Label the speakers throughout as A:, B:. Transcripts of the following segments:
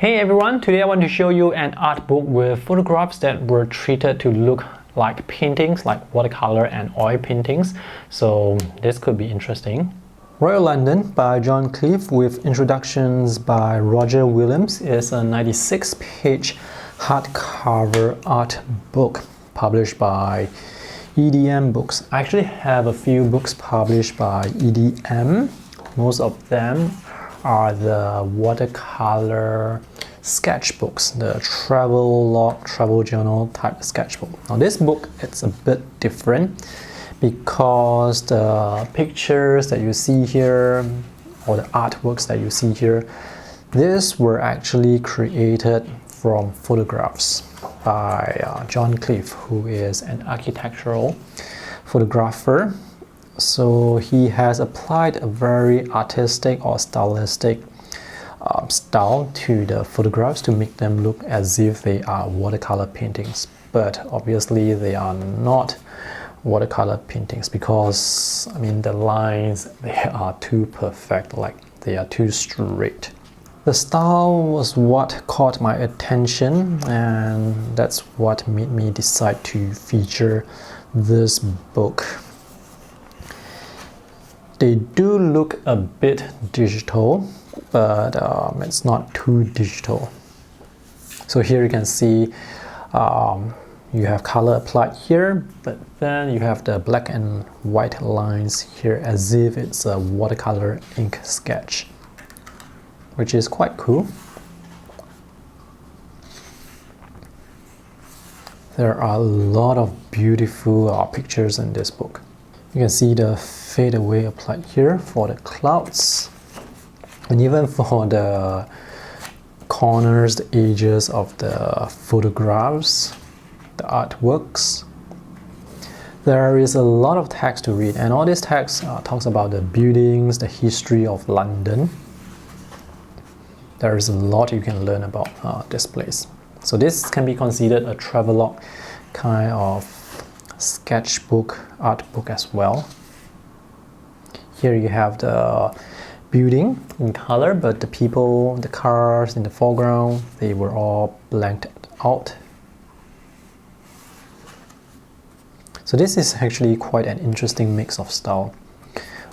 A: Hey everyone, today I want to show you an art book with photographs that were treated to look like paintings, like watercolor and oil paintings. So this could be interesting. Royal London by John Cleave with introductions by Roger Williams is a 96-page hardcover art book published by EDM Books. I actually have a few books published by EDM. Most of them are the watercolor sketchbooks, the travel log, travel journal type sketchbook. Now this book, it's a bit different because the pictures that you see here or the artworks that you see here, these were actually created from photographs by John Cleave, who is an architectural photographer. So he has applied a very artistic or stylistic style to the photographs to make them look as if they are watercolor paintings. But obviously they are not watercolor paintings because, I mean, the lines, they are too perfect, like they are too straight. The style was what caught my attention, and that's what made me decide to feature this book. They do look a bit digital, but it's not too digital. So here you can see you have color applied here, but then you have the black and white lines here as if it's a watercolor ink sketch, which is quite cool. There are a lot of beautiful pictures in this book. You can see the fade away applied here for the clouds, and even for the corners, the edges of the photographs, the artworks. There is a lot of text to read, and all this text talks about the buildings, the history of London. There is a lot you can learn about this place. So this can be considered a travelogue kind of sketchbook, art book as well. Here you have the building in color, but the people, the cars in the foreground, they were all blanked out. So this is actually quite an interesting mix of style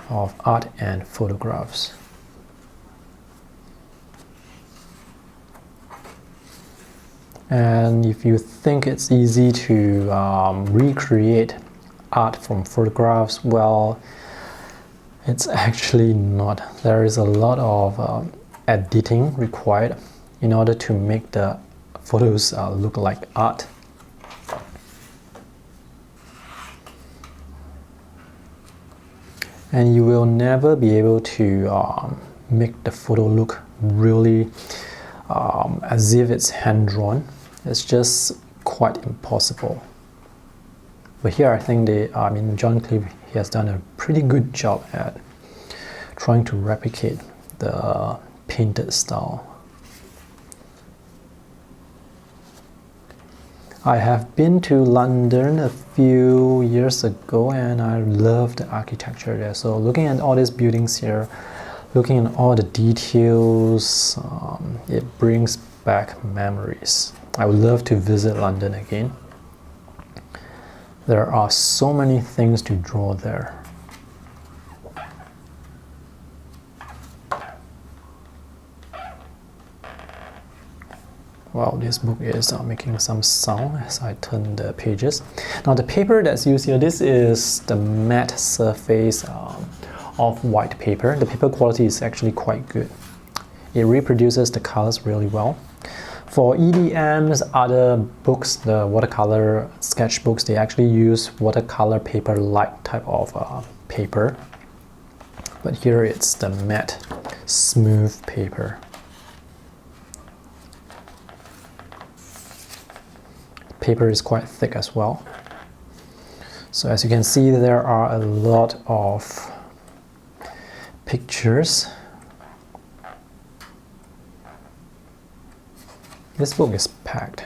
A: of art and photographs. And if you think it's easy to recreate art from photographs, well, it's actually not. There is a lot of editing required in order to make the photos look like art. And you will never be able to make the photo look really as if it's hand-drawn. It's just quite impossible. But here I think John Cleave, he has done a pretty good job at trying to replicate the painted style. I have been to London a few years ago and I love the architecture there. So looking at all these buildings here, looking at all the details, it brings back memories. I would love to visit London again. There are so many things to draw there. Wow, this book is making some sound as I turn the pages. Now the paper that's used here, this is the matte surface of white paper. The paper quality is actually quite good. It reproduces the colors really well. For EDM's other books, the watercolor sketchbooks, they actually use watercolor paper-like type of paper. But here it's the matte, smooth paper. Paper is quite thick as well. So as you can see, there are a lot of pictures. This book is packed.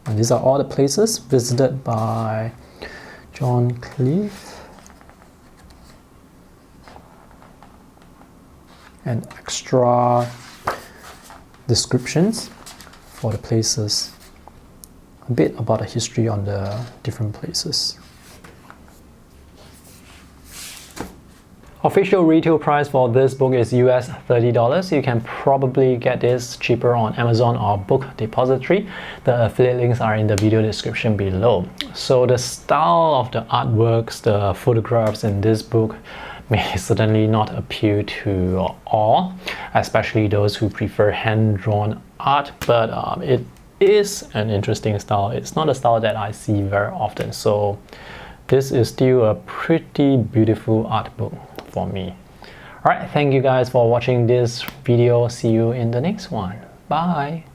A: And these are all the places visited by John Cleave. and extra descriptions for the places, a bit about the history on the different places. Official retail price for this book is US $30. You can probably get this cheaper on Amazon or Book Depository. The affiliate links are in the video description below. So the style of the artworks, the photographs in this book may certainly not appeal to all, especially those who prefer hand-drawn art, but it is an interesting style. It's not a style that I see very often, so this is still a pretty beautiful art book for me. Alright, thank you guys for watching this video. See you in the next one. Bye!